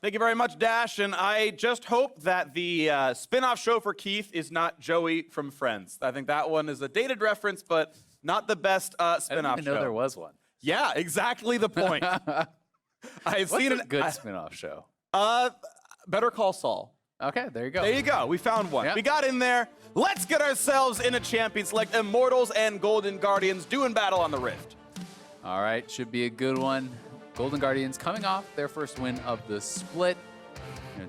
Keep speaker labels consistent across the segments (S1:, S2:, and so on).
S1: Thank you very much, Dash. And I just hope that the spin-off show for Keith is not Joey from Friends. I think that one is a dated reference, but not the best
S2: I
S1: spin-off
S2: didn't even
S1: show.
S2: know there was one.
S1: Yeah, exactly the point. I've
S2: What's
S1: seen
S2: a good spin-off show?
S1: Better Call Saul.
S2: Okay, there you go.
S1: There you go. We found one.
S2: Yeah.
S1: We got in there. Let's get ourselves in a champion select. Immortals and Golden Guardians doing battle on the Rift.
S2: All right, should be a good one. Golden Guardians coming off their first win of the split,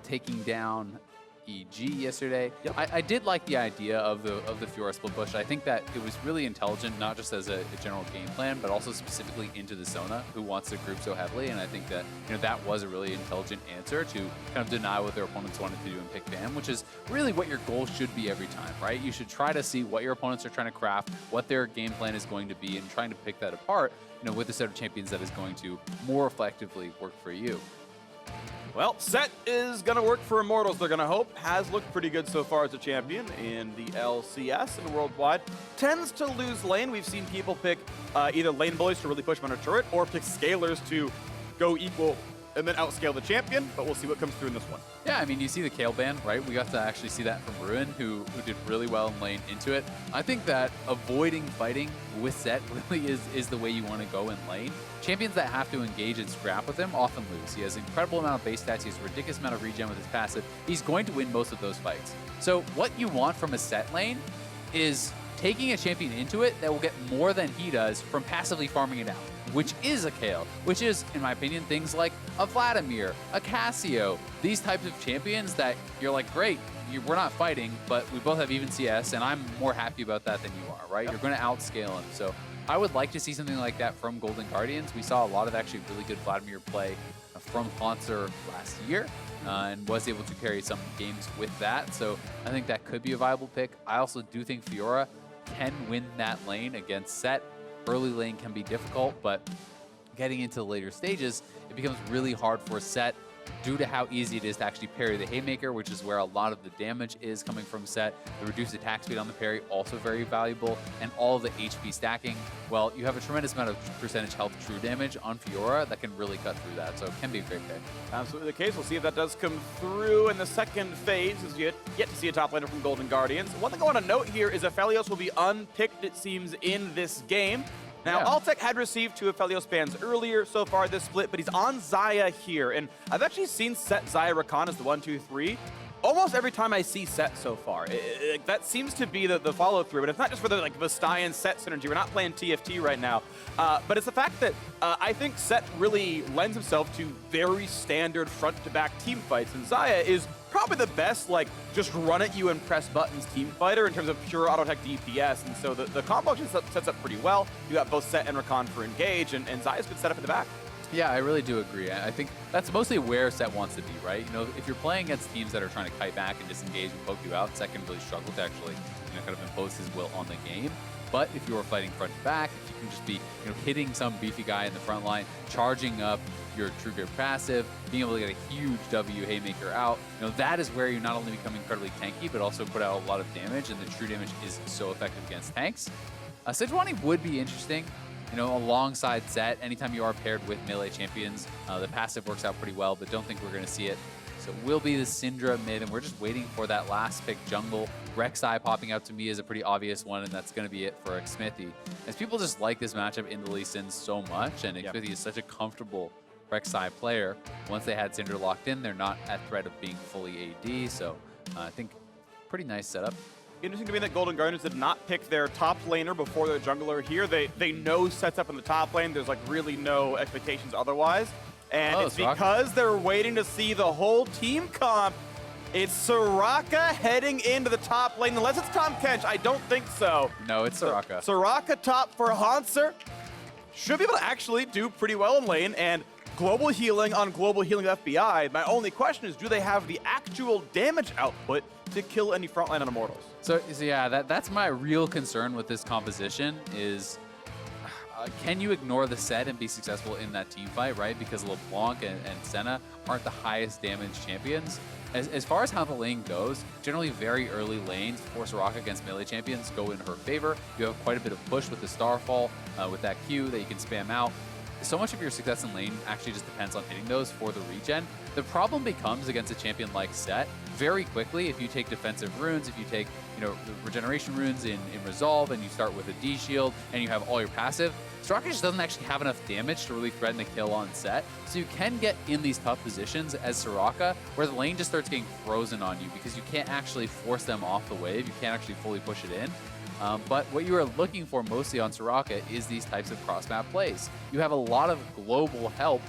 S2: taking down EG yesterday.
S1: Yep.
S2: I did like the idea of the Fiora split push. I think that it was really intelligent, not just as a general game plan, but also specifically into the Sona, who wants to group so heavily. And I think that that was a really intelligent answer to kind of deny what their opponents wanted to do and pick BAM, which is really what your goal should be every time, right? You should try to see what your opponents are trying to craft, what their game plan is going to be, and trying to pick that apart, with a set of champions that is going to more effectively work for you.
S1: Well, Set is going to work for Immortals, they're going to hope. Has looked pretty good so far as a champion in the LCS and worldwide. Tends to lose lane. We've seen people pick either lane bullies to really push him on a turret or pick scalers to go equal and then outscale the champion, but we'll see what comes through in this one.
S2: Yeah, I mean, you see the Kayle ban, right? We got to actually see that from Ruin, who did really well in lane into it. I think that avoiding fighting with Set really is the way you want to go in lane. Champions that have to engage and scrap with him often lose. He has an incredible amount of base stats. He has a ridiculous amount of regen with his passive. He's going to win most of those fights. So what you want from a Set lane is taking a champion into it that will get more than he does from passively farming it out, which is a Kayle, which is, in my opinion, things like a Vladimir, a Cassio, these types of champions that you're like, great, we're not fighting, but we both have even CS, and I'm more happy about that than you are, right?
S1: Yep.
S2: You're going to outscale him. So I would like to see something like that from Golden Guardians. We saw a lot of actually really good Vladimir play from Hauntzer last year, and was able to carry some games with that. So I think that could be a viable pick. I also do think Fiora can win that lane against Set. Early lane can be difficult, but getting into the later stages, it becomes really hard for Set due to how easy it is to actually parry the Haymaker, which is where a lot of the damage is coming from Set. The reduced attack speed on the parry, also very valuable, and all of the HP stacking. Well, you have a tremendous amount of percentage health true damage on Fiora that can really cut through that, so it can be a great pick.
S1: Absolutely the case. We'll see if that does come through in the second phase, as you yet to see a top laner from Golden Guardians. One thing I want to note here is Aphelios will be unpicked, it seems, in this game. Now, Altec had received 2 Aphelios bans earlier so far this split, but he's on Xayah here. And I've actually seen Set Xayah Rakan as the 1-2-3 almost every time I see Set so far. That seems to be the follow-through. And it's not just for the Vesti and Set synergy. We're not playing TFT right now. But it's the fact that I think Set really lends himself to very standard front-to-back team fights. And Xayah is probably the best, just run at you and press buttons team fighter in terms of pure auto tech DPS. And so the combo just sets up pretty well. You got both Set and Rakan for engage, and Xayah's good setup in the back.
S2: Yeah, I really do agree. I think that's mostly where Set wants to be, right? If you're playing against teams that are trying to kite back and disengage and poke you out, Set can really struggle to actually kind of impose his will on the game. But if you are fighting front to back, if you can just be hitting some beefy guy in the front line, charging up your True Grip passive, being able to get a huge W Haymaker out, that is where you not only become incredibly tanky, but also put out a lot of damage, and the true damage is so effective against tanks. Sejuani would be interesting, alongside Set. Anytime you are paired with melee champions, the passive works out pretty well, but don't think we're going to see it. So it will be the Syndra mid, and we're just waiting for that last pick jungle. Rek'Sai popping out to me is a pretty obvious one, and that's going to be it for Xmithie. As people just like this matchup in the Lee Sin so much, and Xmithie is such a comfortable Rek'Sai player. Once they had Syndra locked in, they're not at threat of being fully AD, so I think pretty nice setup.
S1: Interesting to me that Golden Guardians did not pick their top laner before their jungler here. They know Set's up in the top lane. There's really no expectations otherwise. And it's because they're waiting to see the whole team comp. It's Soraka heading into the top lane. Unless it's Tahm Kench, I don't think so.
S2: No, it's Soraka.
S1: Soraka top for Hauntzer. Should be able to actually do pretty well in lane. And global healing on global healing of FBI. My only question is, do they have the actual damage output to kill any frontline on Immortals?
S2: So yeah, that's my real concern with this composition is, can you ignore the Set and be successful in that team fight, right? Because LeBlanc and Senna aren't the highest damage champions. As far as how the lane goes, generally very early lanes for Soraka against melee champions go in her favor. You have quite a bit of push with the Starfall, with that Q that you can spam out. so much of your success in lane actually just depends on hitting those for the regen. The problem becomes against a champion like Sett, very quickly, if you take defensive runes, if you take, you know, the regeneration runes in Resolve, and you start with a D shield, and you have all your passive, Soraka just doesn't actually have enough damage to really threaten a kill on Sett. So you can get in these tough positions as Soraka, where the lane just starts getting frozen on you because you can't actually force them off the wave. You can't actually fully push it in. But what you are looking for mostly on Soraka is these types of cross-map plays. You have a lot of global help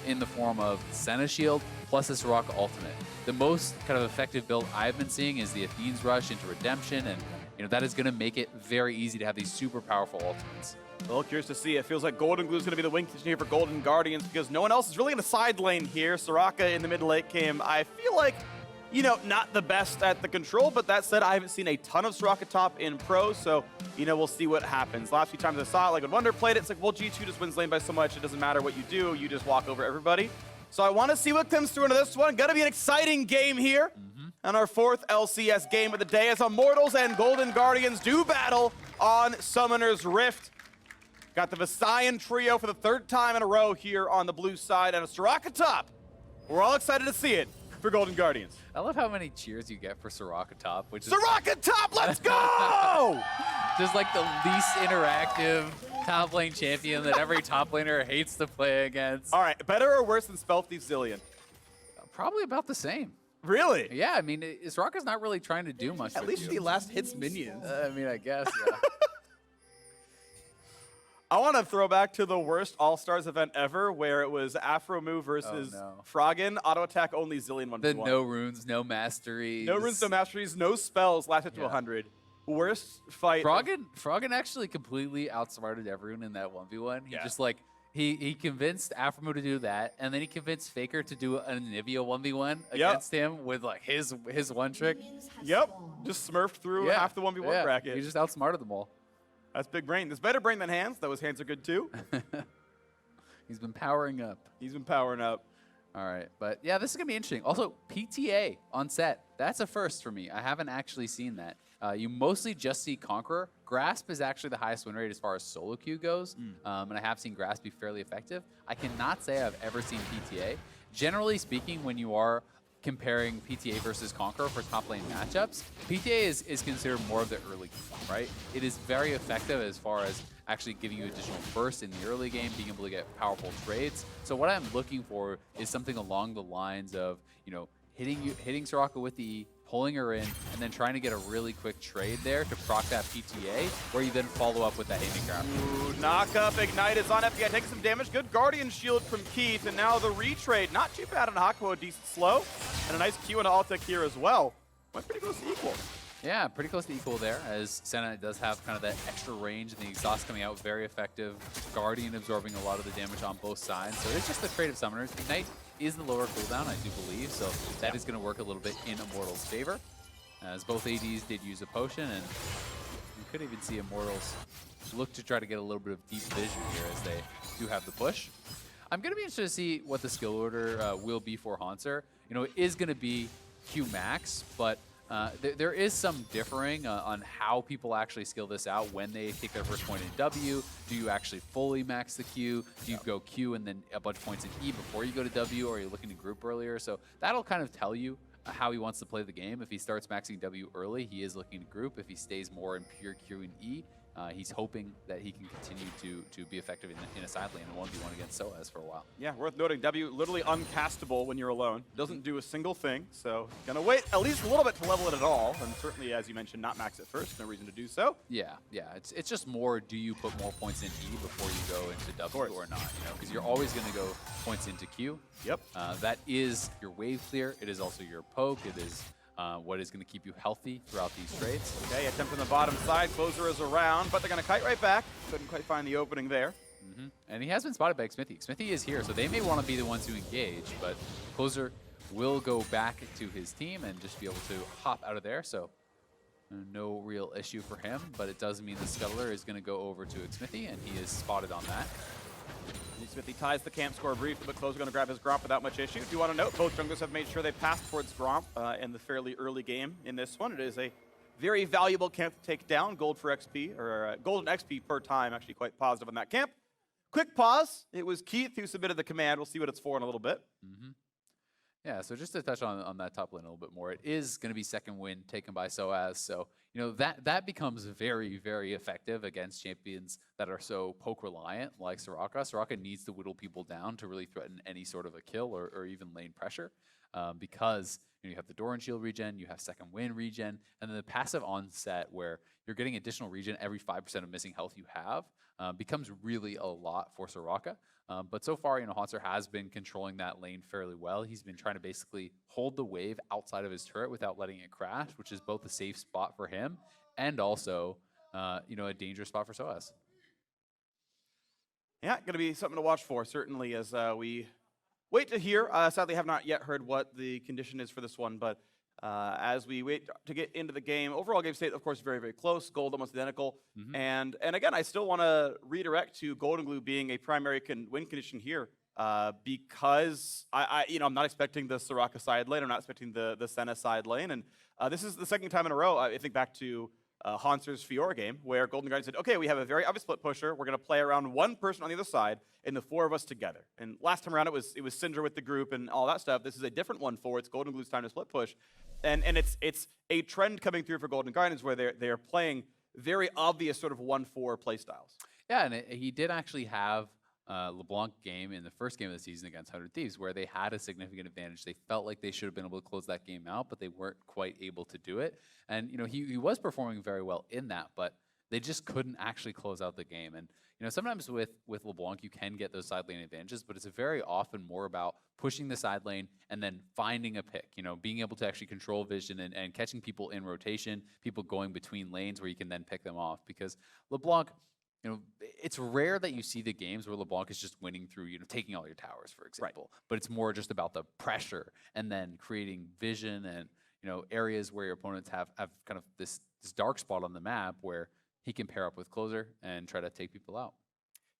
S2: in the form of Senna Shield plus the Soraka ultimate. The most kind of effective build I've been seeing is the Athene's Rush into Redemption, and you know that is going to make it very easy to have these super powerful ultimates.
S1: Well, curious to see. It feels like Golden Glue is going to be the win condition here for Golden Guardians because no one else is really in a side lane here. Soraka in the mid-late game, I feel like, you know, not the best at the control, but that said, I haven't seen a ton of Soraka top in pro, so, you know, we'll see what happens. Last few times I saw it, like when Wonder played it, it's like, well, G2 just wins lane by so much, it doesn't matter what you do, you just walk over everybody. So I want to see what comes through into this one. Gonna be an exciting game here. And our fourth LCS game of the day as Immortals and Golden Guardians do battle on Summoner's Rift. Got the Visayan trio for the third time in a row here on the blue side, and a Soraka top. We're all excited to see it for Golden Guardians.
S2: I love how many cheers you get for Soraka top, which is
S1: Soraka top, let's go!
S2: just like the least interactive top lane champion that every top laner hates to play against.
S1: All right, better or worse than Spellthief Zilean?
S2: Probably about the same.
S1: Really?
S2: Yeah, I mean, Soraka's not really trying to do much.
S1: At least she last hits minions.
S2: I mean, I guess, yeah.
S1: I want to throw back to the worst All-Stars event ever, where it was Aphromoo versus Froggen, auto attack only Zilean 1v1.
S2: The no runes, no masteries.
S1: No runes, no masteries, no spells, last hit to 100. Worst fight.
S2: Froggen actually completely outsmarted everyone in that 1v1. He just like, he convinced Aphromoo to do that, and then he convinced Faker to do an Anivia 1v1 against him with like his one trick.
S1: Yep, just smurfed through half the 1v1 bracket.
S2: He just outsmarted them all.
S1: That's big brain. There's better brain than hands, though his hands are good too.
S2: He's been powering up.
S1: He's been powering up.
S2: All right, but yeah, this is going to be interesting. Also, PTA on Sett. That's a first for me. I haven't actually seen that. You mostly just see Conqueror. Grasp is actually the highest win rate as far as solo queue goes, and I have seen Grasp be fairly effective. I cannot say I've ever seen PTA. Generally speaking, when you are comparing PTA versus Conqueror for top lane matchups, PTA is considered more of the early game, right? It is very effective as far as actually giving you additional bursts in the early game, being able to get powerful trades. So what I'm looking for is something along the lines of, you know, hitting Soraka with the E, pulling her in, and then trying to get a really quick trade there to proc that PTA, where you then follow up with that Haymaker.
S1: Ooh, knock up, Ignite is on FPI, taking some damage. Good Guardian Shield from Keith, and now the retrade. Not too bad on Hakuo, decent slow. And a nice Q into Altic here as well. Went pretty close to equal.
S2: Yeah, pretty close to equal there, as Senna does have kind of that extra range, and the exhaust coming out very effective. Guardian absorbing a lot of the damage on both sides. So it's just the trade of summoners. Ignite is the lower cooldown, I do believe, so that is going to work a little bit in Immortals' favor, as both ADs did use a potion, and you could even see Immortals look to try to get a little bit of deep vision here as they do have the push. I'm going to be interested to see what the skill order will be for Hauntzer. You know, it is going to be Q max, but there is some differing on how people actually skill this out when they take their first point in W. Do you actually fully max the Q? Do you go Q and then a bunch of points in E before you go to W, or are you looking to group earlier? So that'll kind of tell you how he wants to play the game. If he starts maxing W early, he is looking to group. If he stays more in pure Q and E, he's hoping that he can continue to be effective in a side lane and 1v1 against Soaz for a while.
S1: Yeah, worth noting, W literally uncastable when you're alone. Doesn't do a single thing, so gonna wait at least a little bit to level it at all, and certainly, as you mentioned, not max it first, no reason to do so.
S2: Yeah, it's just more, do you put more points in E before you go into W or not, you know, because you're always gonna go points into Q.
S1: Yep.
S2: That is your wave clear, it is also your poke, it is what is going to keep you healthy throughout these trades.
S1: Okay, attempt on the bottom side. Closer is around, but they're going to kite right back. Couldn't quite find the opening there.
S2: And he has been spotted by Xmithie. Xmithie is here, so they may want to be the ones who engage, but Closer will go back to his team and just be able to hop out of there, so no real issue for him, but it does mean the Scuttler is going to go over to Xmithie, and he is spotted on that.
S1: Xmithie ties the camp score briefly, but Closer going to grab his Gromp without much issue. Do you want to note, both junglers have made sure they passed towards Gromp in the fairly early game in this one. It is a very valuable camp to take down. Gold for XP, or golden XP per time, actually quite positive on that camp. quick pause. It was Keith who submitted the command. We'll see what it's for in a little bit.
S2: Yeah, so just to touch on that top lane a little bit more, it is going to be second win taken by Soaz. So, you know, that becomes very, very effective against champions that are so poke reliant like Soraka. Soraka needs to whittle people down to really threaten any sort of a kill or even lane pressure because you have the Doran Shield regen, you have second win regen, and then the passive onset where you're getting additional regen every 5% of missing health you have becomes really a lot for Soraka. But so far, you know, Hauntzer has been controlling that lane fairly well. He's been trying to basically hold the wave outside of his turret without letting it crash, which is both a safe spot for him and also, you know, a dangerous spot for Soaz.
S1: Yeah, going to be something to watch for, certainly, as we wait to hear. Sadly, have not yet heard what the condition is for this one, but as we wait to get into the game, overall game state, of course, very, very close. Gold almost identical. And again, I still want to redirect to Golden Glue being a primary win condition here because I'm not expecting the Soraka side lane. I'm not expecting the Senna side lane. And this is the second time in a row, I think back to Hauntzer's Fiora game, where Golden Guardian said, okay, we have a very obvious split pusher. We're going to play around one person on the other side and the four of us together. And last time around, it was Syndra with the group and all that stuff. This is a different one for it's Golden Glue's time to split push. And it's a trend coming through for Golden Guardians where they're playing very obvious sort of 1-4 play styles.
S2: Yeah, and he did actually have LeBlanc game in the first game of the season against 100 Thieves where they had a significant advantage. They felt like they should have been able to close that game out, but they weren't quite able to do it. And, you know, he was performing very well in that, but they just couldn't actually close out the game. And, you know, sometimes with LeBlanc, you can get those side lane advantages, but it's very often more about pushing the side lane and then finding a pick, you know, being able to actually control vision and catching people in rotation, people going between lanes where you can then pick them off. Because LeBlanc, you know, it's rare that you see the games where LeBlanc is just winning through, you know, taking all your towers, for example. Right. But it's more just about the pressure and then creating vision and, you know, areas where your opponents have kind of this dark spot on the map where he can pair up with Closer and try to take people out.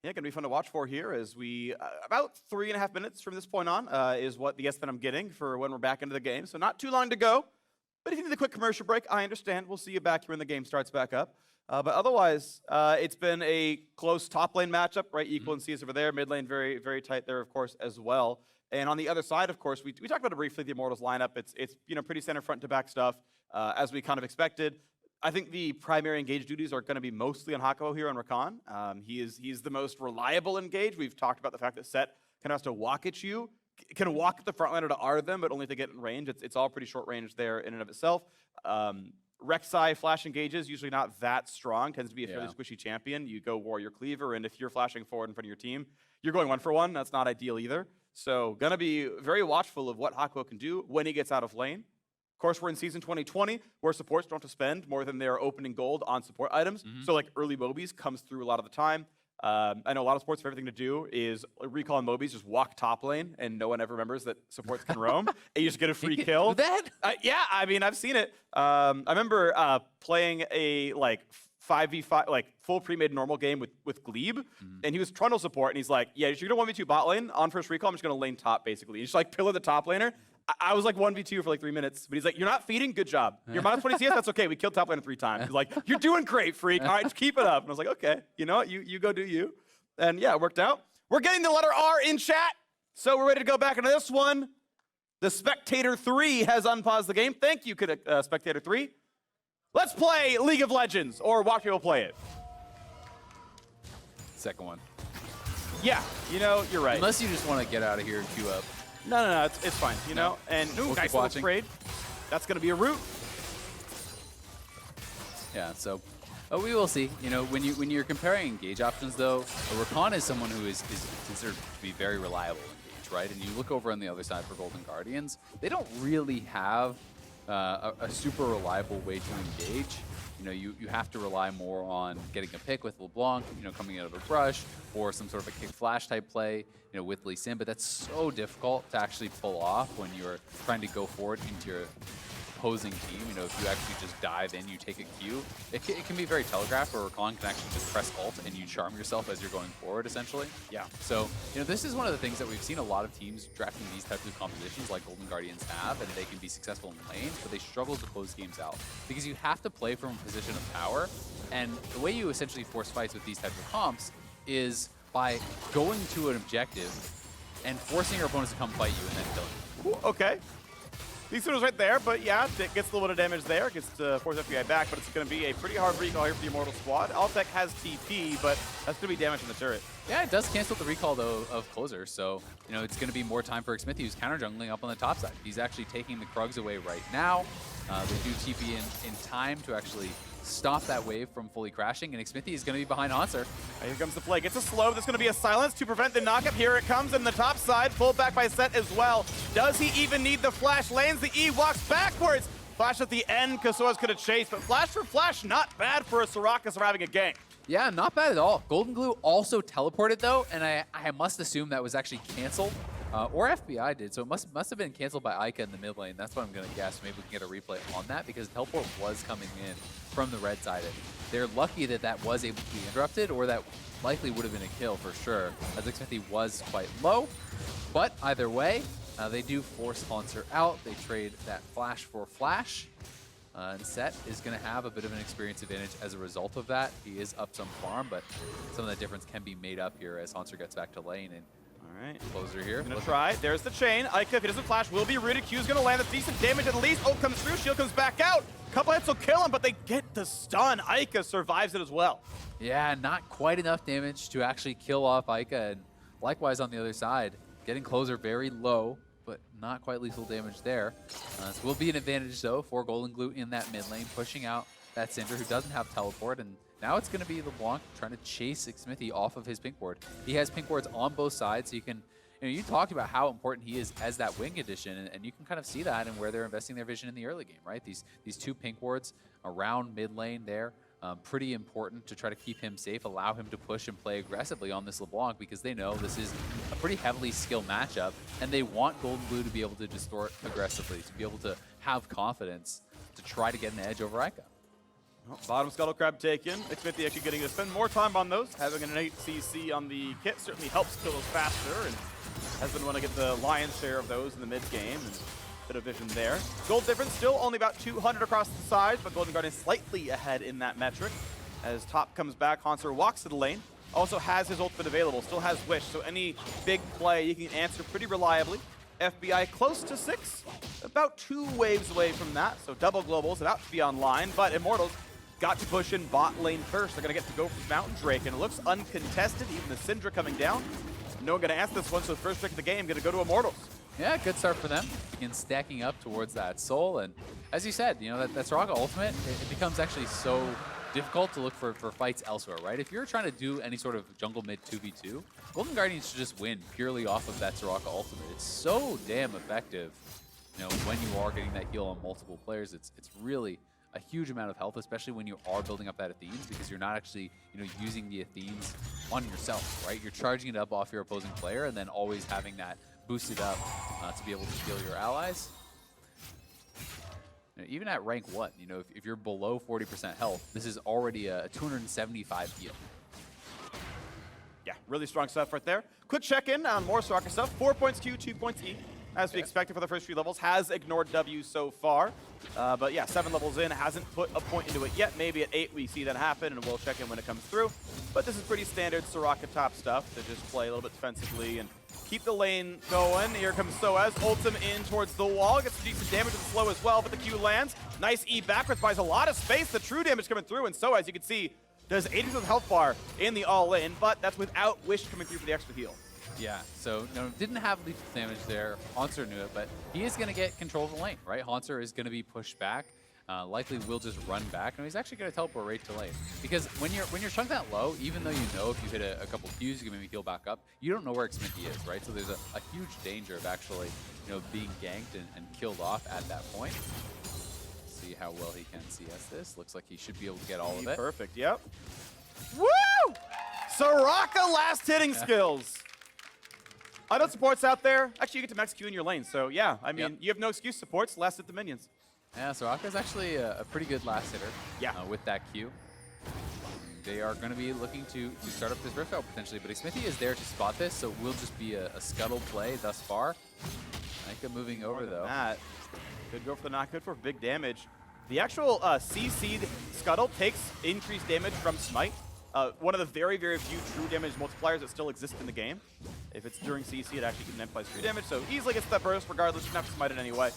S1: Yeah, going to be fun to watch for here as we, about 3.5 minutes from this point on is what the guess that I'm getting for when we're back into the game. So not too long to go. But if you need a quick commercial break, I understand. We'll see you back here when the game starts back up. But otherwise, it's been a close top lane matchup, right? Equal and CS over there. Mid lane very, very tight there, of course, as well. And on the other side, of course, we talked about it briefly, the Immortals lineup. It's you know, pretty center front to back stuff, as we kind of expected. I think the primary engage duties are going to be mostly on Hakuho here on Rakan. He's the most reliable engage. We've talked about the fact that Set kind of has to walk at you, can walk at the frontliner to R them, but only to get in range. It's all pretty short range there in and of itself. Rek'Sai flash engages, usually not that strong, tends to be a fairly squishy champion. You go Warrior Cleaver, and if you're flashing forward in front of your team, you're going 1-for-1. That's not ideal either. So gonna be very watchful of what Hakuho can do when he gets out of lane. Of course, we're in Season 2020, where supports don't have to spend more than their opening gold on support items. So like early Mobies comes through a lot of the time. I know a lot of sports, favorite thing to do is recall and Mobies, just walk top lane, and no one ever remembers that supports can roam, and you just get a free kill.
S2: That?
S1: Yeah, I mean, I've seen it. I remember playing a like 5v5, like full pre-made normal game with Glebe, and he was Trundle support, and he's like, yeah, you're gonna 1v2 bot lane on first recall, I'm just gonna lane top, basically. He's just like pillar the top laner. I was like 1v2 for like 3 minutes, but he's like, you're not feeding? Good job. You're minus 20 CS? That's okay. We killed top laner 3 times. He's like, you're doing great, freak. All right, just keep it up. And I was like, okay, you know what? You go do you. And yeah, it worked out. We're getting the letter R in chat, so we're ready to go back into this one. The Spectator 3 has unpaused the game. Thank you, Spectator 3. Let's play League of Legends, or watch people play it.
S2: Second one.
S1: Yeah, you know, you're right.
S2: Unless you just want to get out of here and queue up.
S1: No, it's fine, you know? And
S2: we'll
S1: nice little trade. That's going to be a root.
S2: Yeah, so we will see. You know, when you're comparing engage options, though, Rakan is someone who is considered to be very reliable engage, right? And you look over on the other side for Golden Guardians, they don't really have a super reliable way to engage. You know, you have to rely more on getting a pick with LeBlanc, you know, coming out of a brush, or some sort of a kick flash type play, you know, with Lee Sin, but that's so difficult to actually pull off when you're trying to go forward into your opposing team. You know, if you actually just dive in, you take a Q, it can be very telegraphed, where Rakan can actually just press ult and you charm yourself as you're going forward, essentially.
S1: Yeah.
S2: So, you know, this is one of the things that we've seen a lot of teams drafting these types of compositions like Golden Guardians have, and they can be successful in lanes, but they struggle to close games out. Because you have to play from a position of power, and the way you essentially force fights with these types of comps is by going to an objective and forcing your opponents to come fight you and then killing you.
S1: Ooh, okay. Decent was right there, but yeah, it gets a little bit of damage there. Gets to force FBI back, but it's going to be a pretty hard recall here for the Immortal squad. Altec has TP, but that's going to be damage from the turret.
S2: Yeah, it does cancel the recall, though, of Closer, so, you know, it's going to be more time for Xmithie, who's counter-jungling up on the top side. He's actually taking the Krugs away right now. They do TP in time to actually stop that wave from fully crashing, and Xmithie is going to be behind Hauntzer.
S1: Here comes the play. Gets a slow. There's going to be a silence to prevent the knockup. Here it comes in the top side. Pulled back by Set as well. Does he even need the flash? Lands the E, walks backwards. Flash at the end. Kasoa's going to chase, but flash for flash, not bad for a Soraka surviving a gank.
S2: Yeah, not bad at all. Golden Glue also teleported, though, and I must assume that was actually canceled. Or FBI did, so it must have been canceled by Ica in the mid lane. That's what I'm going to guess. Maybe we can get a replay on that because teleport was coming in from the red side. And they're lucky that that was able to be interrupted, or that likely would have been a kill for sure, as Xmithie was quite low. But either way, they do force Hauntzer out. They trade that flash for flash. And Set is going to have a bit of an experience advantage as a result of that. He is up some farm, but some of the difference can be made up here as Hauntzer gets back to lane. And
S1: all right,
S2: Closer here.
S1: Gonna try. There's the chain. Ica, if he doesn't flash, will be rooted. Q's gonna land a decent damage at least. Ult comes through. Shield comes back out. Couple hits will kill him, but they get the stun. Ica survives it as well.
S2: Yeah, not quite enough damage to actually kill off Ica. And likewise on the other side, getting Closer very low, but not quite lethal damage there. This will be an advantage, though, for Golden Glue in that mid lane, pushing out that Syndra, who doesn't have teleport. And now it's going to be LeBlanc trying to chase Xmithie off of his pink ward. He has pink wards on both sides, so you can, you know, you talked about how important he is as that wing addition, and you can kind of see that in where they're investing their vision in the early game, right? These two pink wards around mid lane there, pretty important to try to keep him safe, allow him to push and play aggressively on this LeBlanc, because they know this is a pretty heavily skilled matchup, and they want Golden Glue to be able to distort aggressively, to be able to have confidence to try to get an edge over Ica.
S1: Well, bottom Scuttle Crab taken. Xmithie actually getting to spend more time on those. Having an 8 CC on the kit certainly helps kill those faster, and has been one to get the lion's share of those in the mid game. And bit of vision there. Gold difference still only about 200 across the sides, but Golden Guardian slightly ahead in that metric. As top comes back, Hauntzer walks to the lane. Also has his ultimate available, still has Wish, so any big play he can answer pretty reliably. FBI close to 6, about 2 waves away from that, so double globals about to be online, but Immortals got to push in bot lane first. They're going to get to go for Mountain Drake, and it looks uncontested, even the Syndra coming down. No one going to answer this one, so the first pick of the game going to go to Immortals.
S2: Yeah, good start for them. Begin stacking up towards that soul, and as you said, you know, that Soraka ultimate, it becomes actually so difficult to look for fights elsewhere, right? If you're trying to do any sort of jungle mid 2v2, Golden Guardians should just win purely off of that Soraka ultimate. It's so damn effective, you know, when you are getting that heal on multiple players. It's really a huge amount of health, especially when you are building up that Athenes, because you're not actually, you know, using the Athenes on yourself, right? You're charging it up off your opposing player and then always having that boosted up to be able to heal your allies. You know, even at rank 1, you know, if you're below 40% health, this is already a 275 heal.
S1: Yeah, really strong stuff right there. Quick check-in on more Soraka stuff. 4 points Q, 2 points E. As we expected for the first few levels, has ignored W so far. But yeah, 7 levels in, hasn't put a point into it yet. Maybe at 8 we see that happen, and we'll check in when it comes through. But this is pretty standard Soraka top stuff to just play a little bit defensively and keep the lane going. Here comes Soaz, ults him in towards the wall, gets some decent damage with the slow as well, but the Q lands. Nice E backwards, buys a lot of space. The true damage coming through, and Soaz, you can see, does 80% health bar in the all-in, but that's without Wish coming through for the extra heal.
S2: Yeah, so no, didn't have lethal damage there. Hauntzer knew it, but he is going to get control of the lane, right? Hauntzer is going to be pushed back. Likely will just run back, and he's actually going to teleport right to lane. Because when you're chunked that low, even though you know if you hit a couple Qs, you can maybe heal back up, you don't know where Xmithie is, right? So there's a huge danger of actually, you know, being ganked and killed off at that point. See how well he can CS this. Looks like he should be able to get all of it.
S1: Perfect, yep. Woo! Soraka last hitting skills. I know supports out there. Actually, you get to max Q in your lane, so yeah, I mean, you have no excuse. Supports, last hit the minions.
S2: Yeah, Soraka is actually a pretty good last hitter.
S1: Yeah.
S2: With that Q. They are going to be looking to start up this Rift out potentially, but Xmithie is there to spot this, so it will just be a scuttle play thus far. Ica moving over though.
S1: That could go for the knock, good for big damage. The actual CC'd scuttle takes increased damage from Smite. one of the very, very few true damage multipliers that still exist in the game. If it's during CC, it actually amplifies true damage, so easily gets that burst regardless. You don't have to smite it anyway.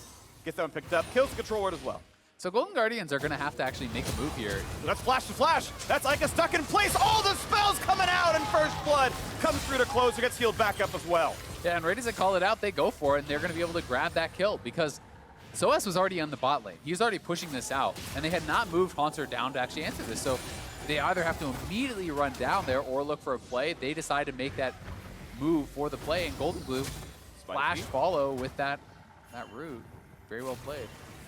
S1: Gets that one picked up, kills the control ward as well.
S2: So Golden Guardians are going to have to actually make a move here.
S1: That's flash to flash. That's Ica stuck in place. All the spells coming out, and First Blood comes through to close. He gets healed back up as well.
S2: Yeah, and right as I call it out, they go for it, and they're going to be able to grab that kill because Soaz was already on the bot lane. He was already pushing this out, and they had not moved Haunter down to actually answer this. So they either have to immediately run down there or look for a play. They decide to make that move for the play, and Golden Glue flash follow with that root. Very well played.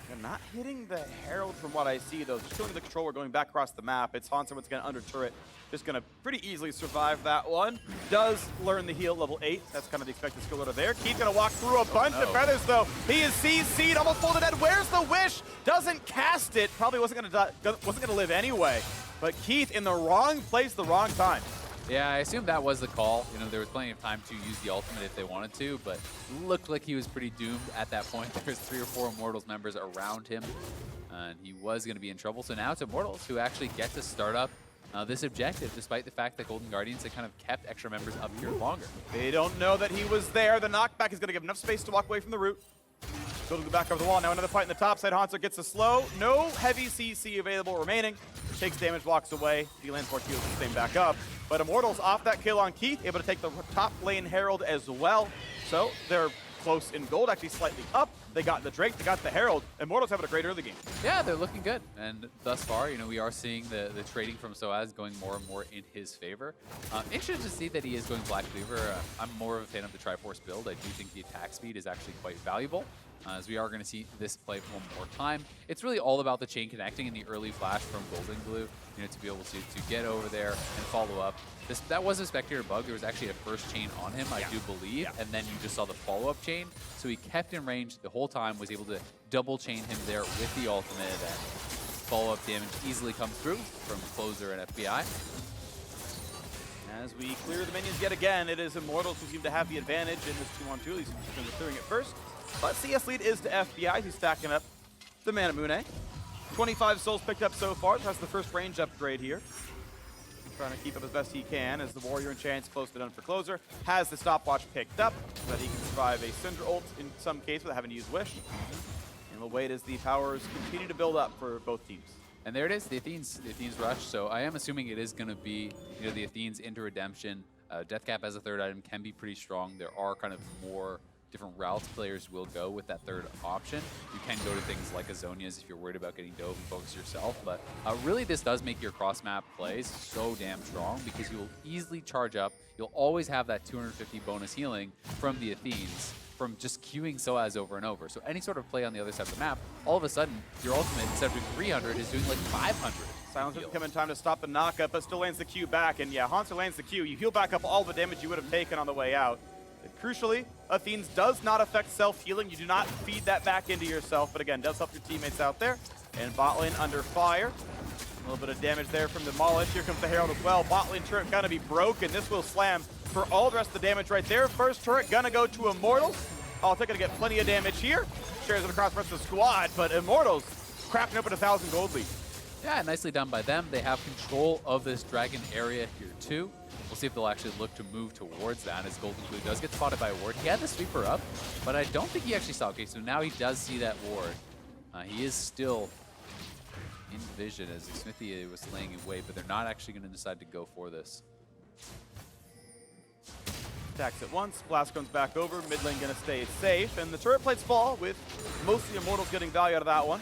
S1: They're not hitting the Herald from what I see, though. Just killing the controller, going back across the map. It's Haunter once again under turret. Just going to pretty easily survive that one. Does learn the heal level 8. That's kind of the expected skill order there. Keith going to walk through a bunch of feathers, though. He is CC'd, almost folded dead. Where's the wish? Doesn't cast it. Probably wasn't going to live anyway. But Keith in the wrong place, the wrong time.
S2: Yeah, I assume that was the call. You know, there was plenty of time to use the ultimate if they wanted to, but looked like he was pretty doomed at that point. There's 3 or 4 Immortals members around him, and he was going to be in trouble. So now it's Immortals who actually get to start up this objective, despite the fact that Golden Guardians had kind of kept extra members up here longer.
S1: They don't know that he was there. The knockback is going to give enough space to walk away from the root. Go to the back over the wall. Now another fight in the top side. Haunter gets a slow. No heavy CC available remaining. Takes damage, walks away. He lands more kills to stay back up. But Immortals off that kill on Keith, able to take the top lane Herald as well. So they're close in gold, actually slightly up. They got the Drake, they got the Herald. Immortals having a great early game.
S2: Yeah, they're looking good. And thus far, you know, we are seeing the trading from Soaz going more and more in his favor. Interested to see that he is going Black Cleaver. I'm more of a fan of the Triforce build. I do think the attack speed is actually quite valuable. As we are going to see this play one more time. It's really all about the chain connecting in the early flash from Golden Glue, you know, to be able to get over there and follow up. That was a Spectator bug. There was actually a first chain on him, I do believe, and then you just saw the follow-up chain. So he kept in range the whole time, was able to double chain him there with the ultimate, and follow-up damage easily comes through from Closer and FBI.
S1: As we clear the minions yet again, it is Immortals who seem to have the advantage in this 2-on-2, at least when they're clearing it first. But CS lead is to FBI, who's stacking up the Manamune. 25 souls picked up so far. That's the first range upgrade here. Trying to keep up as best he can as the Warrior Enchant's close to done for Closer. Has the stopwatch picked up so that he can survive a Cinder ult in some case without having to use Wish. And we'll wait as the powers continue to build up for both teams.
S2: And there it is, the Athene's rush. So I am assuming it is going to be, you know, the Athene's into Redemption. Deathcap as a third item can be pretty strong. There are kind of more different routes players will go with that third option. You can go to things like Azonia's if you're worried about getting dove and focus yourself, but really this does make your cross-map plays so damn strong because you'll easily charge up. You'll always have that 250 bonus healing from the Athenes from just queuing Soaz over and over. So any sort of play on the other side of the map, all of a sudden, your ultimate, instead of doing 300, is doing like 500.
S1: Silence doesn't come in time to stop the knockup, but still lands the Q back, and yeah, Haunter lands the Q. You heal back up all the damage you would have taken on the way out. Crucially, Athene's does not affect self-healing. You do not feed that back into yourself, but again, does help your teammates out there. And bot lane under fire. A little bit of damage there from Demolish. Here comes the Herald as well. Bot lane turret gonna be broken. This will slam for all the rest of the damage right there. First turret gonna go to Immortals. Altic gonna get plenty of damage here. Shares it across the rest of the squad, but Immortals cracking open 1,000 gold lead.
S2: Yeah, nicely done by them. They have control of this dragon area here too. We'll see if they'll actually look to move towards that as Golden Glue does get spotted by a ward. He had the sweeper up, but I don't think he actually saw. Okay, so now he does see that ward. He is still in vision as Smithy was laying in wait, but they're not actually going to decide to go for this.
S1: Attacks at once, Blast comes back over, mid lane gonna stay safe, and the turret plates fall with mostly Immortals getting value out of that one.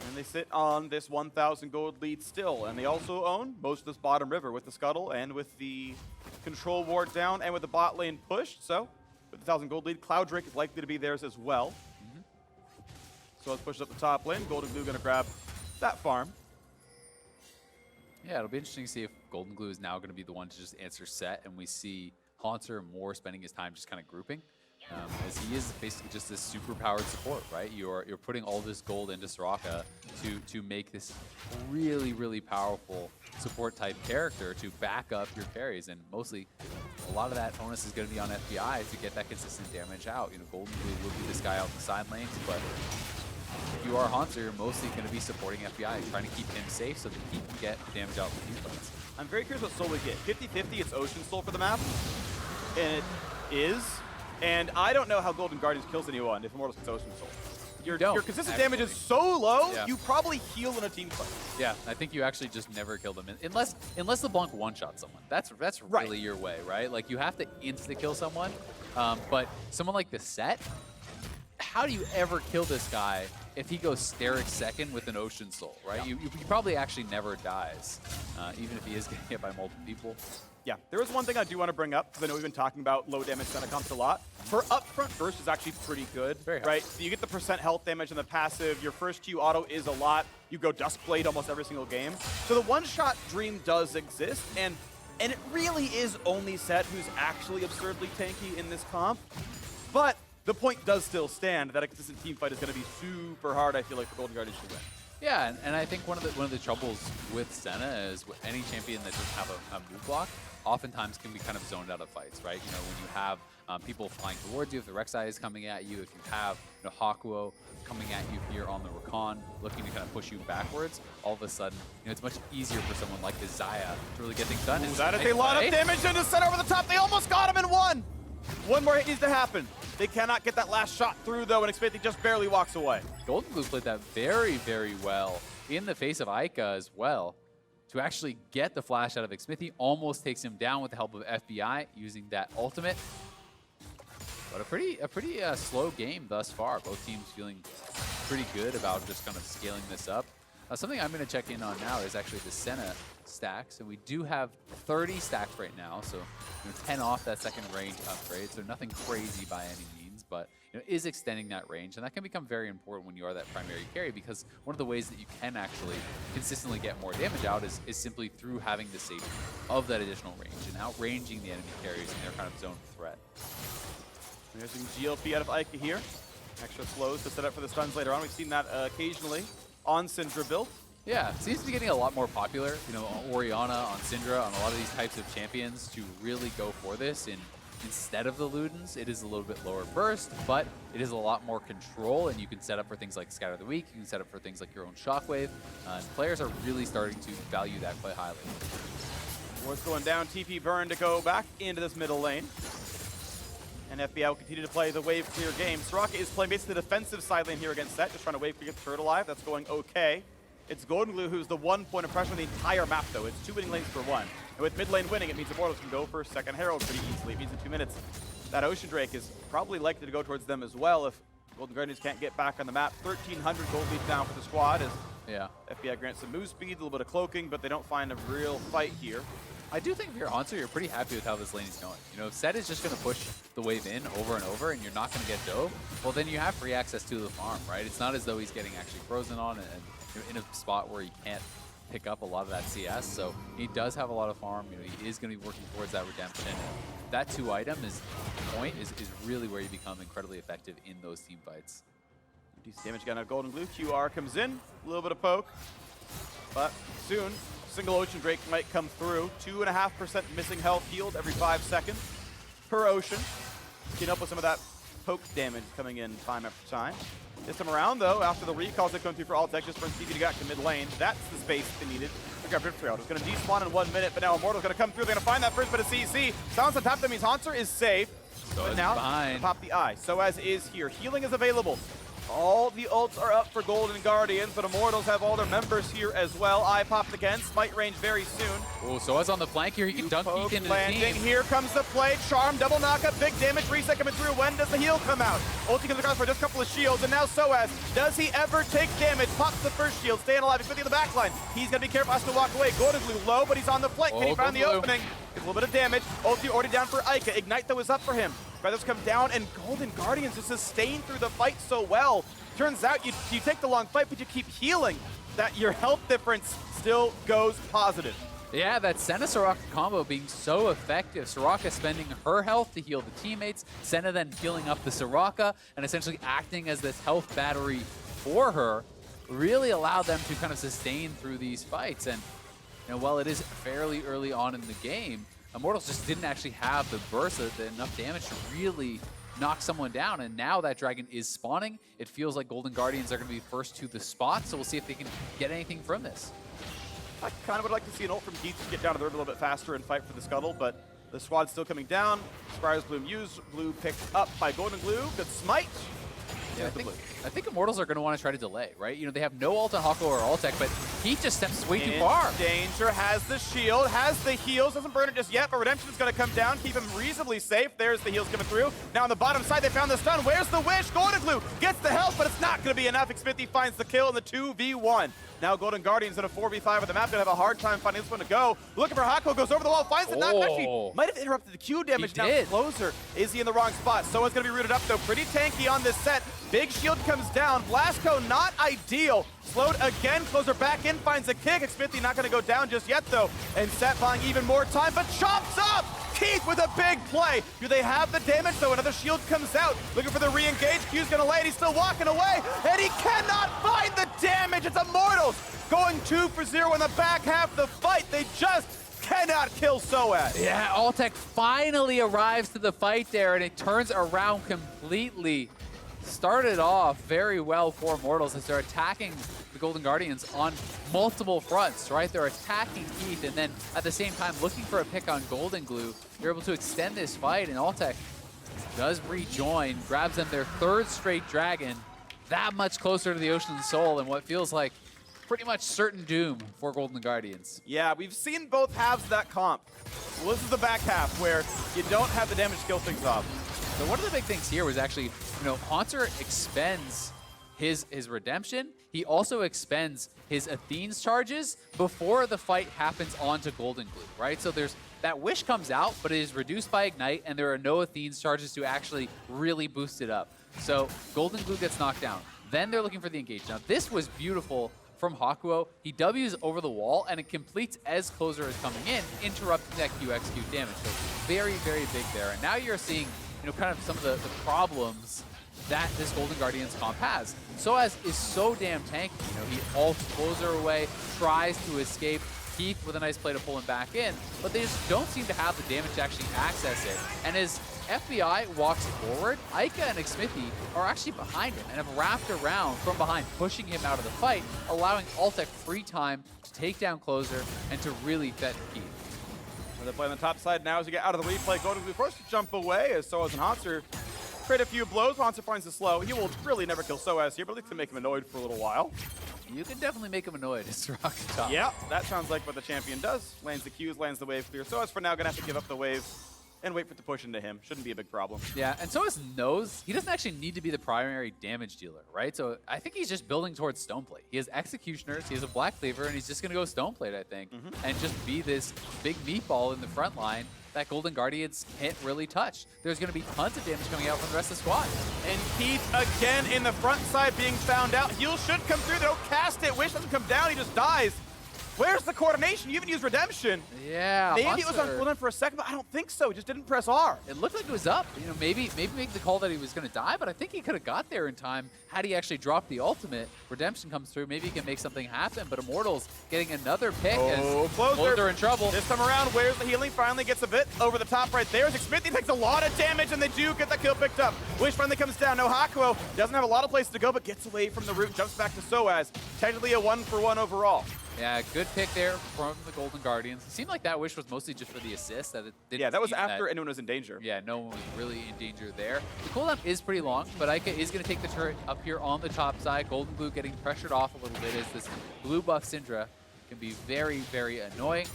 S1: And they sit on this 1,000 gold lead still, and they also own most of this bottom river with the Scuttle and with the control ward down and with the bot lane pushed. So with the 1,000 gold lead, Cloud Drake is likely to be theirs as well. So let's push up the top lane. Golden Glue gonna grab that farm.
S2: Yeah, it'll be interesting to see if Golden Glue is now going to be the one to just answer set, and we see Haunter more spending his time just kind of grouping, as he is basically just this super powered support, right? You're putting all this gold into Soraka to make this really, really powerful support type character to back up your carries, and mostly a lot of that onus is going to be on FBI to get that consistent damage out. You know, Golden Glue will be this guy out in the side lanes, but if you are Hanser, you're mostly going to be supporting FBI, trying to keep him safe so that he can get damage out with these fights.
S1: I'm very curious what soul we get. 50-50, it's Ocean Soul for the map, and it is. And I don't know how Golden Guardians kills anyone if Immortals gets Ocean Soul. Your consistent damage is so low, you probably heal in a team fight.
S2: Yeah, I think you actually just never kill them unless LeBlanc one-shot someone. That's really your way, right? Like you have to insta-kill someone, but someone like the Set, how do you ever kill this guy if he goes Sterix second with an Ocean Soul, right?
S1: Yeah.
S2: You probably actually never dies, even if he is getting hit by multiple people.
S1: Yeah, there is one thing I do want to bring up, because I know we've been talking about low damage Senna comps a lot. Her upfront burst is actually pretty good, right? So you get the percent health damage in the passive, your first Q auto is a lot, you go Duskblade almost every single game. So the one-shot dream does exist, and it really is only Set who's actually absurdly tanky in this comp. But the point does still stand that a consistent team fight is going to be super hard, I feel like, for Golden Guardians to win.
S2: Yeah, and I think one of the troubles with Senna is with any champion that doesn't have a move block, oftentimes can be kind of zoned out of fights, right? You know, when you have people flying towards you, if the Rek'Sai is coming at you, if you have Hakuo coming at you here on the Rakan, looking to kind of push you backwards, all of a sudden, it's much easier for someone like the Xayah to really get things done.
S1: Ooh, that is a lot of damage into Set over the top. They almost got him in one. One more hit needs to happen. They cannot get that last shot through, though, and Xmithie just barely walks away.
S2: Golden Glue played that very, very well in the face of Ica as well. To actually get the flash out of Xmithie, almost takes him down with the help of FBI using that ultimate. But a pretty slow game thus far. Both teams feeling pretty good about just kind of scaling this up. Something I'm going to check in on now is actually the Senna stacks, and we do have 30 stacks right now, so 10 off that second range upgrade, so nothing crazy by any means, but is extending that range, and that can become very important when you are that primary carry, because one of the ways that you can actually consistently get more damage out is simply through having the safety of that additional range and outranging the enemy carries in their kind of zone of threat.
S1: There's some GLP out of Ica here. Extra slows to set up for the stuns later on. We've seen that occasionally on Syndra build.
S2: Yeah, it seems to be getting a lot more popular, Orianna, on Syndra, on a lot of these types of champions to really go for this. Instead of the Ludens, it is a little bit lower burst, but it is a lot more control, and you can set up for things like Scatter the Weak, you can set up for things like your own Shockwave, and players are really starting to value that quite highly.
S1: Ward's going down, TP burn to go back into this middle lane. And FBI will continue to play the wave clear game. Soraka is playing basically the defensive side lane here against Set, just trying to wave clear, get the turret alive. That's going okay. It's Golden Glue who's the 1 point of pressure on the entire map, though. It's 2 winning lanes for 1. And with mid lane winning, it means Immortals can go for second Herald pretty easily. It means in 2 minutes, that Ocean Drake is probably likely to go towards them as well if Golden Guardians can't get back on the map. 1,300 gold lead down for the squad as FBI grants some move speed, a little bit of cloaking, but they don't find a real fight here.
S2: I do think if you're Hanser, you're pretty happy with how this lane is going. If Set is just going to push the wave in over and over and you're not going to get dove, well, then you have free access to the farm, right? It's not as though he's getting actually frozen on and in a spot where he can't pick up a lot of that CS. So he does have a lot of farm. He is going to be working towards that redemption. And that 2-item point is really where you become incredibly effective in those team fights.
S1: Decent damage again out of Golden Glue. QR comes in, a little bit of poke, but soon single Ocean Drake might come through. 2.5% missing health healed every 5 seconds per Ocean. Getting up with some of that poke damage coming in time after time. This time around, though, after the recalls that come through for Altec, just brings TP to back to mid lane. That's the space they needed. They got Drift Trail. It's going to despawn in 1 minute, but now Immortal's going to come through. They're going to find that first bit of CC. Silence on top, that means Hanser is safe. But now, pop the eye. Soaz is here. Healing is available. All the ults are up for Golden Guardians, but Immortals have all their members here as well. Eye popped again. Smite range very soon.
S2: Oh, Soaz on the flank here. He can dunk peek into
S1: landing.
S2: the team.
S1: Here comes the play. Charm, double knockup, big damage, reset coming through. When does the heal come out? Ulti comes across for just a couple of shields, and now Soaz. Does he ever take damage? Pops the first shield, staying alive. He's 50 in the back line. He's going to be careful, has to walk away. Golden Glue low, but he's on the flank. Can he find the opening? Gets a little bit of damage. Ulti already down for Ica. Ignite, though, is up for him. Feathers come down, and Golden Guardians just sustain through the fight so well. Turns out you take the long fight, but you keep healing, that your health difference still goes positive.
S2: Yeah, that Senna-Soraka combo being so effective. Soraka spending her health to heal the teammates, Senna then healing up the Soraka, and essentially acting as this health battery for her, really allowed them to kind of sustain through these fights. And while it is fairly early on in the game, Immortals just didn't actually have the burst, enough damage to really knock someone down. And now that dragon is spawning, it feels like Golden Guardians are going to be first to the spot. So we'll see if they can get anything from this.
S1: I kind of would like to see an ult from Keith to get down to the river a little bit faster and fight for the scuttle, but the squad's still coming down. Spry's Bloom used, Blue picked up by Golden Glue. Good smite.
S2: Yeah, I think Immortals are going to want to try to delay, right? You know, they have no ult on Hakuo or Altec, but he just steps way too far.
S1: Danger, has the shield, has the heals, doesn't burn it just yet, but Redemption is going to come down, keep him reasonably safe. There's the heals coming through. Now on the bottom side, they found the stun. Where's the wish? Golden Glue gets the health, but it's not going to be enough. Xmithie finds the kill in the 2v1. Now Golden Guardians in a 4v5 of the map, going to have a hard time finding this one to go. Looking for Hakuo, goes over the wall, finds it, not actually, might have interrupted the Q damage. Now closer. Is he in the wrong spot? Soa's going to be rooted up though, pretty tanky on this set. Big shield comes down. Blasco not ideal. Slowed again. Closer back in. Finds a kick. Xmithie not going to go down just yet though. And Set buying even more time, but chops up! Keith with a big play. Do they have the damage though? Another shield comes out. Looking for the re-engage. Q's going to lay it. He's still walking away. And he cannot find the damage. It's Immortals going 2 for 0 in the back half of the fight. They just cannot kill Soaz.
S2: Yeah, Altec finally arrives to the fight there, and it turns around completely. Started off very well for Immortals as they're attacking the Golden Guardians on multiple fronts, right? They're attacking Keith and then at the same time looking for a pick on Golden Glue. They're able to extend this fight, and Altec does rejoin, grabs them their 3rd straight dragon, that much closer to the Ocean Soul and what feels like pretty much certain doom for Golden Guardians.
S1: Yeah, we've seen both halves of that comp. Well, this is the back half where you don't have the damage to kill things off.
S2: So one of the big things here was actually, you know, Hauntzer expends his redemption. He also expends his Athene's charges before the fight happens onto Golden Glue, right? So there's that wish comes out, but it is reduced by Ignite, and there are no Athene's charges to actually really boost it up. So Golden Glue gets knocked down. Then they're looking for the engage. Now this was beautiful from Hakuo. He W's over the wall, and it completes as closer is coming in, interrupting that QXQ damage. So very, very big there. And now you're seeing, you know, kind of some of the problems that this Golden Guardians comp has. Soaz is so damn tanky. You know, he ults closer away, tries to escape. Keith with a nice play to pull him back in, but they just don't seem to have the damage to actually access it. And as FBI walks forward, Aika and Xmithie are actually behind him and have wrapped around from behind, pushing him out of the fight, allowing Altec free time to take down closer and to really vet Keith.
S1: They're playing on the top side now as you get out of the replay. Golden Glue forced to jump away as Soaz and Hauntzer trade a few blows. Hauntzer finds the slow. He will really never kill Soaz here, but at least to make him annoyed for a little while.
S2: You can definitely make him annoyed as Rocket Top.
S1: Yeah, that sounds like what the champion does. Lands the Qs, lands the wave clear. Soaz for now going to have to give up the wave and wait for it to push into him. Shouldn't be a big problem.
S2: Yeah, and Soaz knows he doesn't actually need to be the primary damage dealer, right? So I think he's just building towards Stoneplate. He has Executioners, he has a Black Cleaver, and he's just going to go Stoneplate, I think, and just be this big meatball in the front line that Golden Guardians can't really touch. There's going to be tons of damage coming out from the rest of the squad.
S1: And Keith again in the front side being found out. Heal should come through. They don't cast it. Wish doesn't come down. He just dies. Where's the coordination? You even used Redemption.
S2: Yeah,
S1: maybe it was on cooldown for a second, but I don't think so. He just didn't press R.
S2: It looked like it was up. You know, maybe make the call that he was going to die, but I think he could have got there in time had he actually dropped the ultimate. Redemption comes through. Maybe he can make something happen, but Immortals getting another pick as Closer in trouble.
S1: This time around, where's the healing? Finally gets a bit over the top right there. Xmithie takes a lot of damage, and they do get that kill picked up. Wish finally comes down. No Hakuo. Doesn't have a lot of places to go, but gets away from the root. Jumps back to Soaz. Technically a 1-for-1 overall.
S2: Yeah, good pick there from the Golden Guardians. It seemed like that wish was mostly just for the assist. That it didn't
S1: yeah, that was after anyone was in danger.
S2: Yeah, no one was really in danger there. The cooldown is pretty long, but Aika is going to take the turret up here on the top side. Golden Glue getting pressured off a little bit as this blue buff Syndra can be very, very annoying.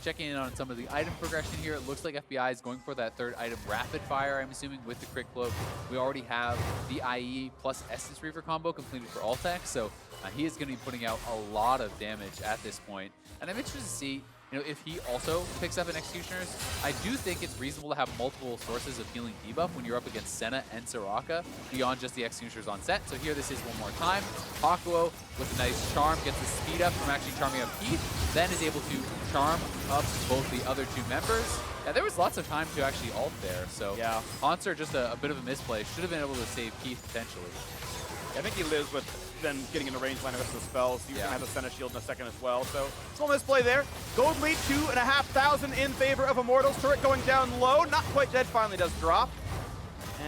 S2: Checking in on some of the item progression here, it looks like FBI is going for that 3rd item, Rapid Fire, I'm assuming, with the Crit Cloak. We already have the IE plus Essence Reaver combo completed for Altec, so he is going to be putting out a lot of damage at this point. And I'm interested to see, you know, if he also picks up an Executioners. I do think it's reasonable to have multiple sources of healing debuff when you're up against Senna and Soraka beyond just the Executioners on set. So here this is one more time. Hakuo with a nice charm gets the speed up from actually charming up Keith, then is able to charm up both the other 2 members. Yeah, there was lots of time to actually ult there, so
S1: yeah.
S2: Hauntzer just a bit of a misplay. Should have been able to save Keith potentially.
S1: I think he lives with then getting into range line of the spells. He's going to have the Senna shield in a second as well. So small misplay there. Gold lead 2,500 in favor of Immortals. Turret going down low. Not quite dead. Finally does drop.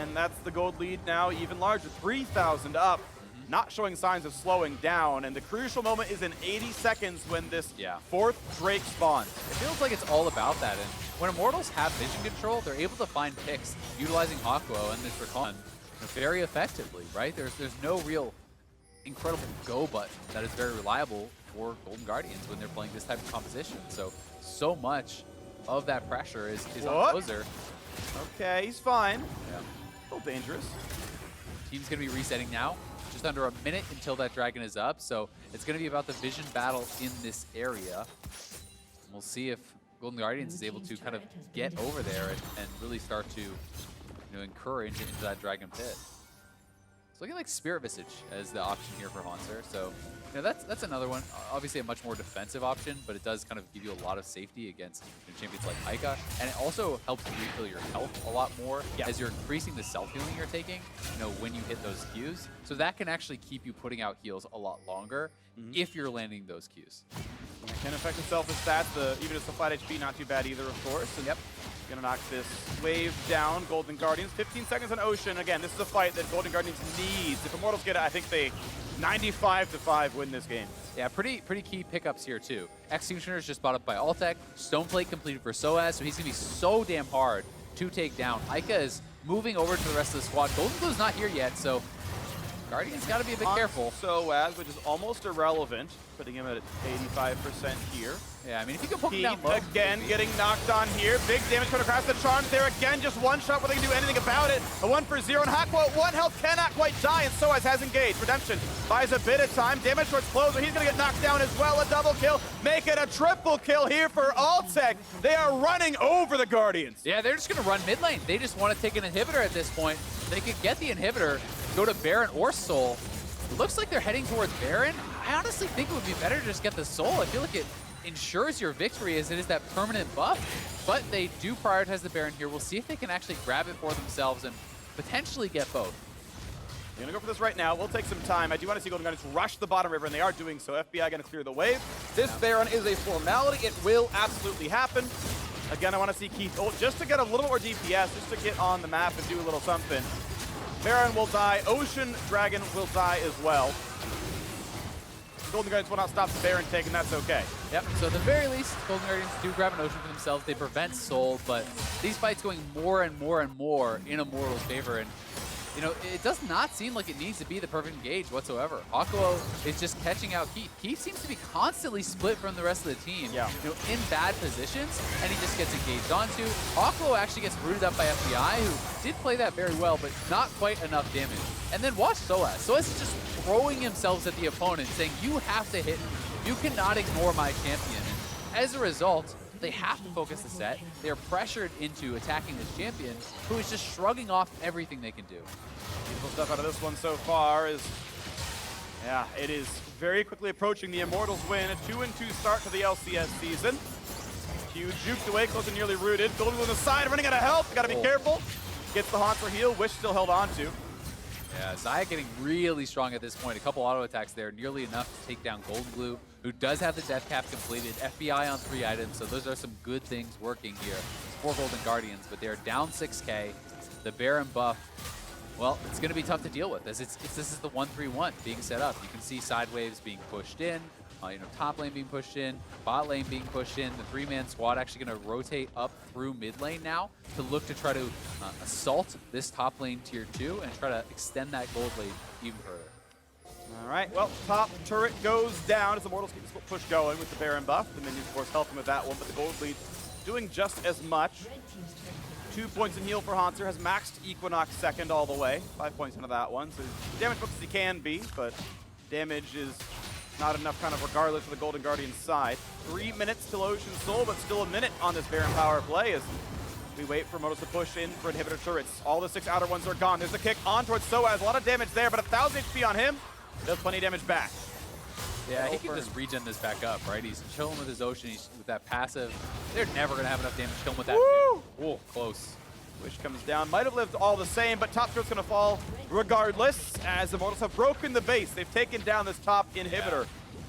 S1: And that's the gold lead now even larger, 3,000 up. Not showing signs of slowing down, and the crucial moment is in 80 seconds when this fourth Drake spawns.
S2: It feels like it's all about that, and when Immortals have vision control, they're able to find picks utilizing Hakuo and this Rakan very effectively, right? There's no real incredible go button that is very reliable for Golden Guardians when they're playing this type of composition. So much of that pressure is on Closer.
S1: Okay, he's fine.
S2: Yeah.
S1: A little dangerous.
S2: Team's going to be resetting now. Just under a minute until that dragon is up, so it's going to be about the vision battle in this area. We'll see if Golden Guardians is able to kind of get over there and really start to encourage into that dragon pit. It's looking like Spirit Visage as the option here for Haunter, so that's another one. Obviously a much more defensive option, but it does kind of give you a lot of safety against champions like Aika, and it also helps you refill your health a lot more as you're increasing the self-healing you're taking, when you hit those Qs. So that can actually keep you putting out heals a lot longer if you're landing those Qs.
S1: It can affect the stats, even just the flat HP, not too bad either, of course. And gonna knock this wave down. Golden Guardians, 15 seconds on Ocean. Again, this is a fight that Golden Guardians needs. If Immortals get it, I think they 95-5 win this game.
S2: Yeah, pretty key pickups here too. Executioner is just bought up by Altec. Stoneplate completed for Soaz, so he's gonna be so damn hard to take down. Aika is moving over to the rest of the squad. Golden Glue's not here yet, so Guardians gotta be a bit careful.
S1: Soaz, which is almost irrelevant, putting him at 85% here.
S2: Yeah, I mean, if you can poke him down low.
S1: Again, getting knocked on here. Big damage coming across the charms there. Again, just one shot where they can do anything about it. A 1-for-0, and Hakuo at 1 health cannot quite die, and Soaz has engaged. Redemption buys a bit of time. Damage towards Closer. He's going to get knocked down as well. A double kill. Make it a triple kill here for Altec. They are running over the Guardians.
S2: Yeah, they're just going to run mid lane. They just want to take an inhibitor at this point. They could get the inhibitor, go to Baron or Soul. It looks like they're heading towards Baron. I honestly think it would be better to just get the Soul. I feel like it ensures your victory as it is that permanent buff, but they do prioritize the Baron here. We'll see if they can actually grab it for themselves and potentially get both.
S1: They're gonna go for this right now. We'll take some time. I do want to see Golden Guardians rush the bottom river, and they are doing so. FBI gonna clear the wave. This Baron is a formality. It will absolutely happen. Again, I want to see Keith ult just to get a little more DPS, just to get on the map and do a little something. Baron will die. Ocean Dragon will die as well. Golden Guardians will not stop the Baron take, and that's okay.
S2: Yep, so at the very least, Golden Guardians do grab an Ocean for themselves. They prevent Soul, but these fights going more and more and more in Immortal's favor, and it does not seem like it needs to be the perfect engage whatsoever. Hakuo is just catching out Keith. Keith seems to be constantly split from the rest of the team, in bad positions, and he just gets engaged onto. Hakuo actually gets rooted up by FBI, who did play that very well, but not quite enough damage. And then watch Soaz. Soaz is just throwing himself at the opponent, saying, you have to hit me. You cannot ignore my champion. And as a result, they have to focus the set. They are pressured into attacking this champion, who is just shrugging off everything they can do.
S1: Beautiful stuff out of this one so far is, it is very quickly approaching the Immortals win. A 2-2 start to the LCS season. Huge juked away, close and nearly rooted. Golden on the side, running out of health. Gotta be careful. Gets the Haunter heal, Wish still held on to.
S2: Yeah, Xayah getting really strong at this point. A couple auto attacks there, nearly enough to take down Golden Glue, who does have the death cap completed. FBI on 3 items, so those are some good things working here for Golden Guardians, but they're down 6K. The Baron buff, well, it's going to be tough to deal with as this is the 1-3-1 being set up. You can see side waves being pushed in, top lane being pushed in, bot lane being pushed in. The 3-man squad actually going to rotate up through mid lane now to look to try to assault this top lane tier 2 and try to extend that gold lead even further.
S1: All right, well, top turret goes down as the Immortals keep this push going with the Baron buff. The minions, of course, helping with that one, but the gold lead doing just as much. 2 points in heal for Haunter, has maxed Equinox second all the way. 5 points into that one, so damage booked as he can be, but damage is not enough kind of regardless for the Golden Guardians side. 3 minutes till Ocean Soul, but still a minute on this Baron power play as we wait for Immortals to push in for inhibitor turrets. All the 6 outer ones are gone. There's a kick on towards Soaz. A lot of damage there, but 1,000 HP on him. Does plenty of damage back.
S2: Yeah, he can just regen this back up, right? He's chilling with his Ocean. He's with that passive. They're never going to have enough damage to kill him with that. Whoa, close.
S1: Wish comes down. Might have lived all the same, but top turret's going to fall regardless as the Immortals have broken the base. They've taken down this top inhibitor.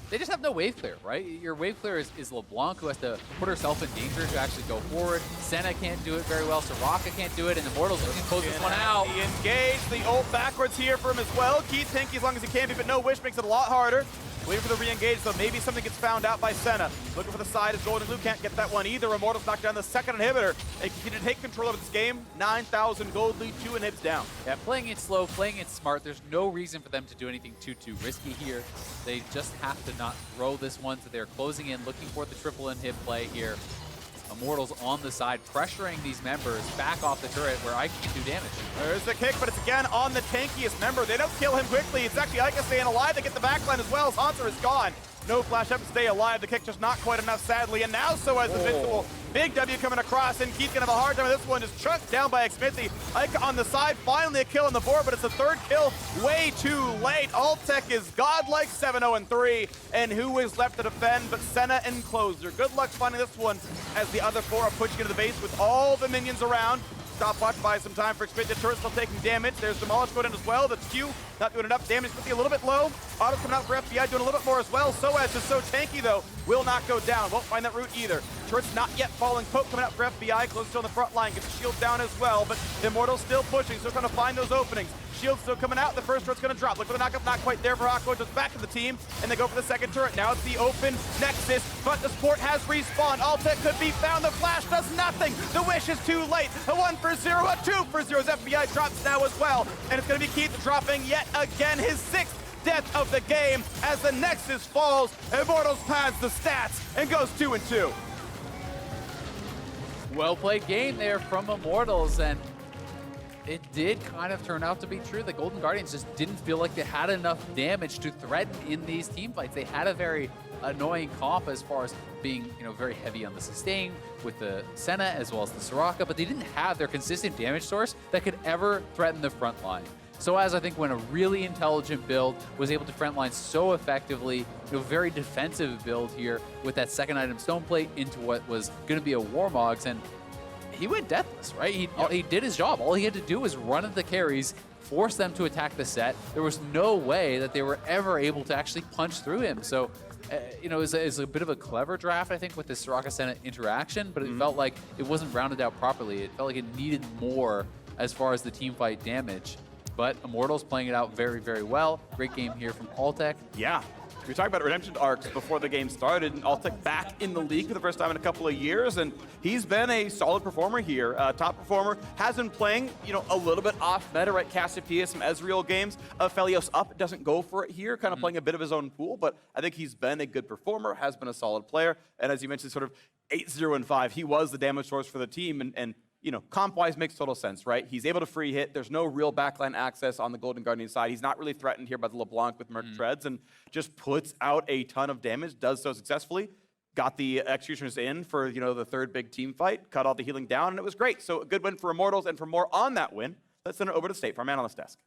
S2: they just have no wave clear, right? Your wave clear is LeBlanc, who has to put herself in danger to actually go forward. Senna can't do it very well. Soraka can't do it, and Immortals looking to close this one out.
S1: He engaged the ult backwards here for him as well. Keith tanky as long as he can be, but no wish makes it a lot harder. Waiting for the re-engage, so maybe something gets found out by Senna. Looking for the side as Golden Blue can't get that one either. Immortals knocked down the second inhibitor. They continue to take control of this game. 9,000 gold lead, 2 inhibs down.
S2: Yeah, playing it slow, playing it smart. There's no reason for them to do anything too risky here. They just have to not throw this one, so they're closing in, looking for the triple inhib play here. Immortals on the side, pressuring these members back off the turret where Ike can do damage.
S1: There's the kick, but it's again on the tankiest member. They don't kill him quickly. It's actually Ike staying alive. They get the backline as well as Hanser is gone. No flash up to stay alive. The kick just not quite enough, sadly. And now so has the Invincible. Big W coming across, and Keith gonna have a hard time with this one. Just chunked down by Xmithie. Ike on the side, finally a kill on the board, but it's the third kill way too late. Altec is godlike 7-0-3, and who is left to defend but Senna and Closer. Good luck finding this one as the other 4 are pushing into the base with all the minions around. Stopwatch buys some time for Xmithie. Turret still taking damage. There's Demolish going in as well. That's Q not doing enough damage. Xmithie a little bit low. Auto coming out for FBI doing a little bit more as well. Soaz is so tanky though. Will not go down. Won't find that route either. Turret's not yet falling. Poke coming out for FBI. Close to on the front line. Gets the shield down as well. But Immortal's still pushing. Still trying to find those openings. Shield still coming out. The first turret's going to drop. Look for the knockup. Not quite there for Aqua. Just back to the team. And they go for the second turret. Now it's the open Nexus. But the support has respawned. Altec could be found. The flash does nothing. The wish is too late. A 1 for 0. A 2 for 0. As FBI drops now as well. And it's going to be Keith dropping yet again his 6th death of the game as the Nexus falls. Immortals pads the stats and goes 2-2.
S2: Well played game there from Immortals, and it did kind of turn out to be true. The Golden Guardians just didn't feel like they had enough damage to threaten in these team fights. They had a very annoying comp as far as being, very heavy on the sustain with the Senna as well as the Soraka, but they didn't have their consistent damage source that could ever threaten the front line. Soaz, I think, when a really intelligent build, was able to frontline so effectively, very defensive build here with that second item Stone Plate into what was going to be a Warmogs, and he went deathless, right? He did his job. All he had to do was run at the carries, force them to attack the set. There was no way that they were ever able to actually punch through him. So, it was a bit of a clever draft, I think, with the Soraka-Senna interaction, but it felt like it wasn't rounded out properly. It felt like it needed more as far as the team fight damage. But Immortals playing it out very, very well. Great game here from Altec.
S1: Yeah. We talked about redemption arcs before the game started, and Altec back in the league for the first time in a couple of years, and he's been a solid performer here. Top performer, has been playing, a little bit off meta, right? Cassiopeia, some Ezreal games. Felios up, doesn't go for it here, kind of playing a bit of his own pool, but I think he's been a good performer, has been a solid player, and as you mentioned, sort of 8-0-5, he was the damage source for the team, and comp-wise makes total sense, right? He's able to free hit. There's no real backline access on the Golden Guardian side. He's not really threatened here by the LeBlanc with Merc Treads, and just puts out a ton of damage, does so successfully. Got the Executioners in for, the third big team fight, cut all the healing down, and it was great. So a good win for Immortals, and for more on that win, let's send it over to State Farm Analyst Desk.